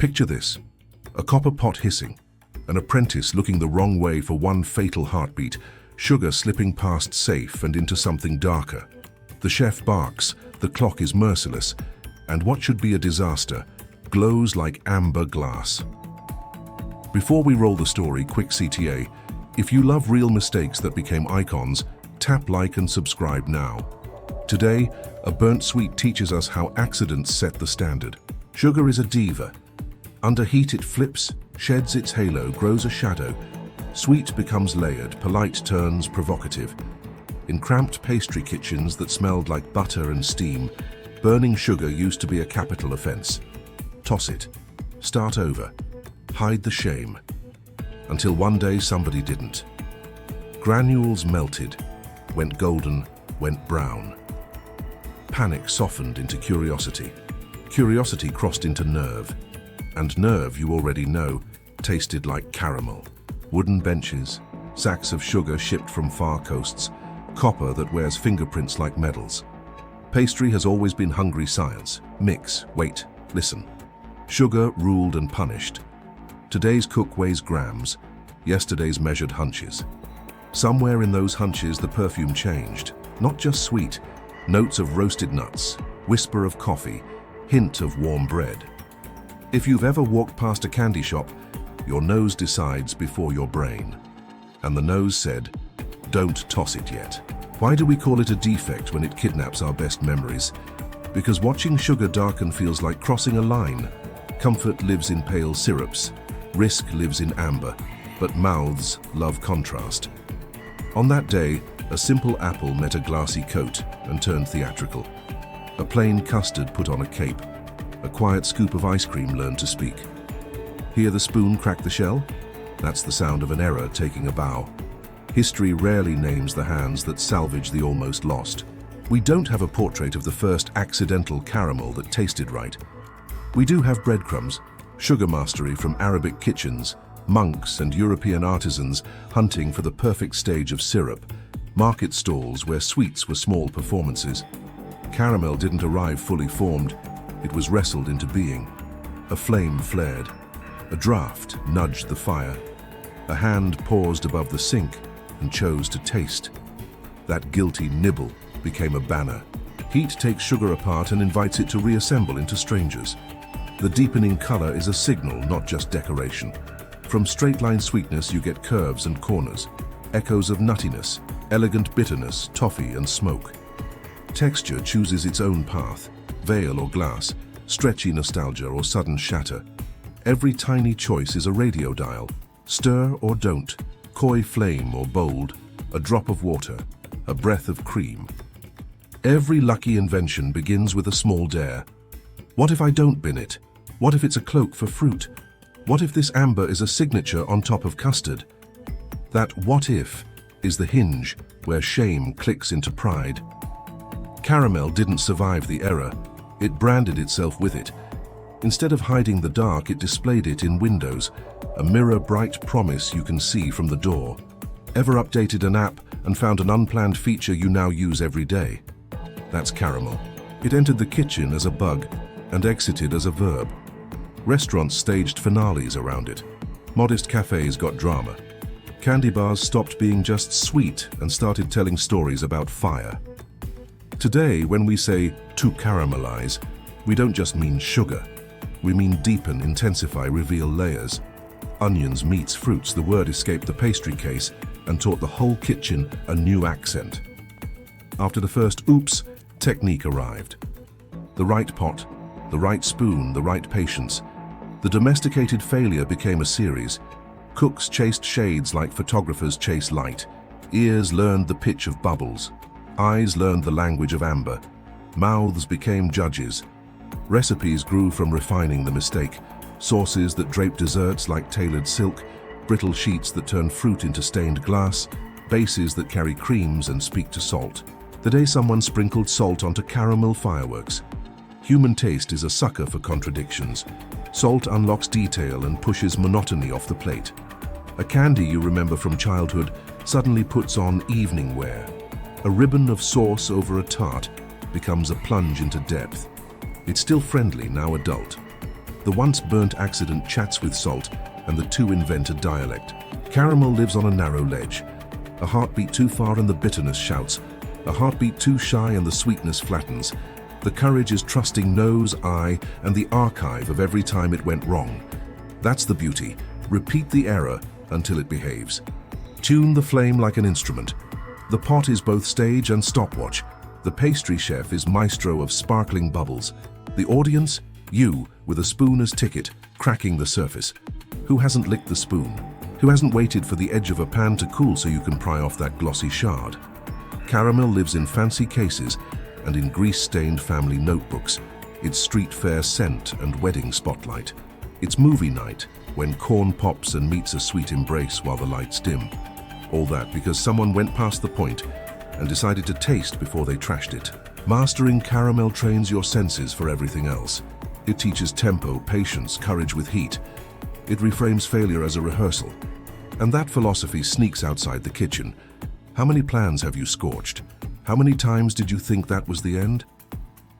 Picture this: a copper pot hissing, an apprentice looking the wrong way for one fatal heartbeat, sugar slipping past safe and into something darker. The chef barks, the clock is merciless, and what should be a disaster glows like amber glass. Before we roll the story, quick CTA. If you love real mistakes that became icons, tap like and subscribe now. Today, a burnt sweet teaches us how accidents set the standard. Sugar is a diva. Under heat it flips, sheds its halo, grows a shadow. Sweet becomes layered, polite turns provocative. In cramped pastry kitchens that smelled like butter and steam, burning sugar used to be a capital offense. Toss it. Start over. Hide the shame. Until one day somebody didn't. Granules melted, went golden, went brown. Panic softened into curiosity. Curiosity crossed into nerve. And nerve, you already know, tasted like caramel. Wooden benches, sacks of sugar shipped from far coasts, copper that wears fingerprints like medals. Pastry has always been hungry science. Mix, wait, listen. Sugar ruled and punished. Today's cook weighs grams, yesterday's measured hunches. Somewhere in those hunches the perfume changed. Not just sweet, notes of roasted nuts, whisper of coffee, hint of warm bread. If you've ever walked past a candy shop, your nose decides before your brain. And the nose said, don't toss it yet. Why do we call it a defect when it kidnaps our best memories? Because watching sugar darken feels like crossing a line. Comfort lives in pale syrups. Risk lives in amber, but mouths love contrast. On that day, a simple apple met a glassy coat and turned theatrical. A plain custard put on a cape. A quiet scoop of ice cream learned to speak. Hear the spoon crack the shell? That's the sound of an error taking a bow. History rarely names the hands that salvage the almost lost. We don't have a portrait of the first accidental caramel that tasted right. We do have breadcrumbs, sugar mastery from Arabic kitchens, monks and European artisans hunting for the perfect stage of syrup, market stalls where sweets were small performances. Caramel didn't arrive fully formed, it was wrestled into being. A flame flared, a draft nudged the fire, a hand paused above the sink and chose to taste. That guilty nibble became a banner. Heat takes sugar apart and invites it to reassemble into strangers. The deepening color is a signal, not just decoration. From straight-line sweetness you get curves and corners, echoes of nuttiness, elegant bitterness, toffee and smoke. Texture chooses its own path, veil or glass, stretchy nostalgia or sudden shatter. Every tiny choice is a radio dial. Stir or don't, coy flame or bold, a drop of water, a breath of cream. Every lucky invention begins with a small dare. What if I don't bin it? What if it's a cloak for fruit? What if this amber is a signature on top of custard? That what if is the hinge where shame clicks into pride. Caramel didn't survive the error. It branded itself with it. Instead of hiding the dark, it displayed it in windows, a mirror-bright promise you can see from the door. Ever updated an app and found an unplanned feature you now use every day? That's caramel. It entered the kitchen as a bug and exited as a verb. Restaurants staged finales around it. Modest cafes got drama. Candy bars stopped being just sweet and started telling stories about fire. Today, when we say to caramelize, we don't just mean sugar. We mean deepen, intensify, reveal layers. Onions, meats, fruits, the word escaped the pastry case and taught the whole kitchen a new accent. After the first oops, technique arrived. The right pot, the right spoon, the right patience. The domesticated failure became a series. Cooks chased shades like photographers chase light. Ears learned the pitch of bubbles. Eyes learned the language of amber. Mouths became judges. Recipes grew from refining the mistake. Sauces that drape desserts like tailored silk, brittle sheets that turn fruit into stained glass, bases that carry creams and speak to salt. The day someone sprinkled salt onto caramel fireworks. Human taste is a sucker for contradictions. Salt unlocks detail and pushes monotony off the plate. A candy you remember from childhood suddenly puts on evening wear. A ribbon of sauce over a tart becomes a plunge into depth. It's still friendly, now adult. The once burnt accident chats with salt, and the two invent a dialect. Caramel lives on a narrow ledge. A heartbeat too far and the bitterness shouts. A heartbeat too shy and the sweetness flattens. The courage is trusting nose, eye, and the archive of every time it went wrong. That's the beauty. Repeat the error until it behaves. Tune the flame like an instrument. The pot is both stage and stopwatch. The pastry chef is maestro of sparkling bubbles. The audience? You, with a spoon as ticket, cracking the surface. Who hasn't licked the spoon? Who hasn't waited for the edge of a pan to cool so you can pry off that glossy shard? Caramel lives in fancy cases and in grease-stained family notebooks. It's street fair scent and wedding spotlight. It's movie night, when corn pops and meets a sweet embrace while the lights dim. All that because someone went past the point and decided to taste before they trashed it. Mastering caramel trains your senses for everything else. It teaches tempo, patience, courage with heat. It reframes failure as a rehearsal. And that philosophy sneaks outside the kitchen. How many plans have you scorched? How many times did you think that was the end?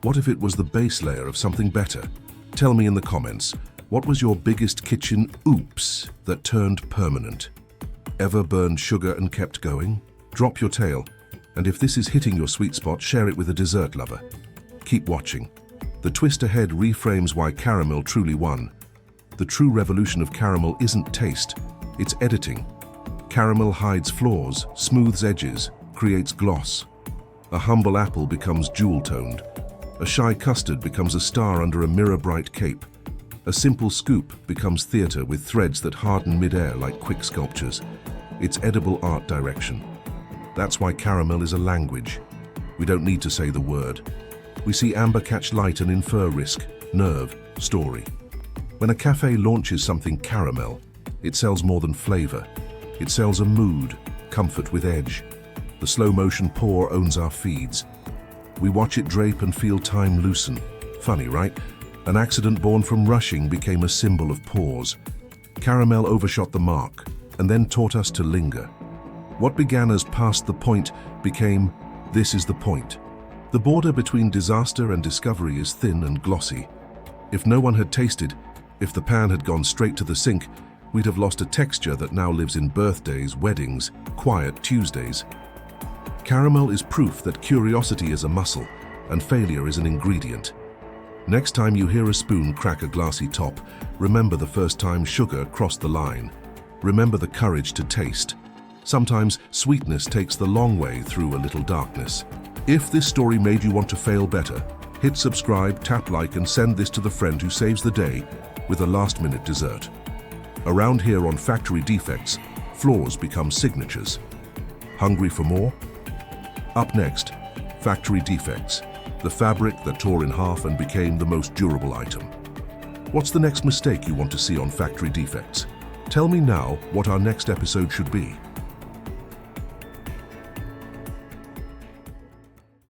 What if it was the base layer of something better? Tell me in the comments, what was your biggest kitchen oops that turned permanent? Ever burned sugar and kept going? Drop your tale. And if this is hitting your sweet spot, share it with a dessert lover. Keep watching. The twist ahead reframes why caramel truly won. The true revolution of caramel isn't taste, it's editing. Caramel hides flaws, smooths edges, creates gloss. A humble apple becomes jewel-toned. A shy custard becomes a star under a mirror-bright cape. A simple scoop becomes theatre with threads that harden mid-air like quick sculptures. It's edible art direction. That's why caramel is a language. We don't need to say the word. We see amber catch light and infer risk, nerve, story. When a cafe launches something caramel, it sells more than flavor. It sells a mood, comfort with edge. The slow-motion pour owns our feeds. We watch it drape and feel time loosen. Funny, right? An accident born from rushing became a symbol of pause. Caramel overshot the mark and then taught us to linger. What began as past the point became, this is the point. The border between disaster and discovery is thin and glossy. If no one had tasted, if the pan had gone straight to the sink, we'd have lost a texture that now lives in birthdays, weddings, quiet Tuesdays. Caramel is proof that curiosity is a muscle and failure is an ingredient. Next time you hear a spoon crack a glassy top, remember the first time sugar crossed the line. Remember the courage to taste. Sometimes sweetness takes the long way through a little darkness. If this story made you want to fail better, hit subscribe, tap like, and send this to the friend who saves the day with a last-minute dessert. Around here on Factory Defects, flaws become signatures. Hungry for more? Up next, Factory Defects, the fabric that tore in half and became the most durable item. What's the next mistake you want to see on Factory Defects? Tell me now what our next episode should be.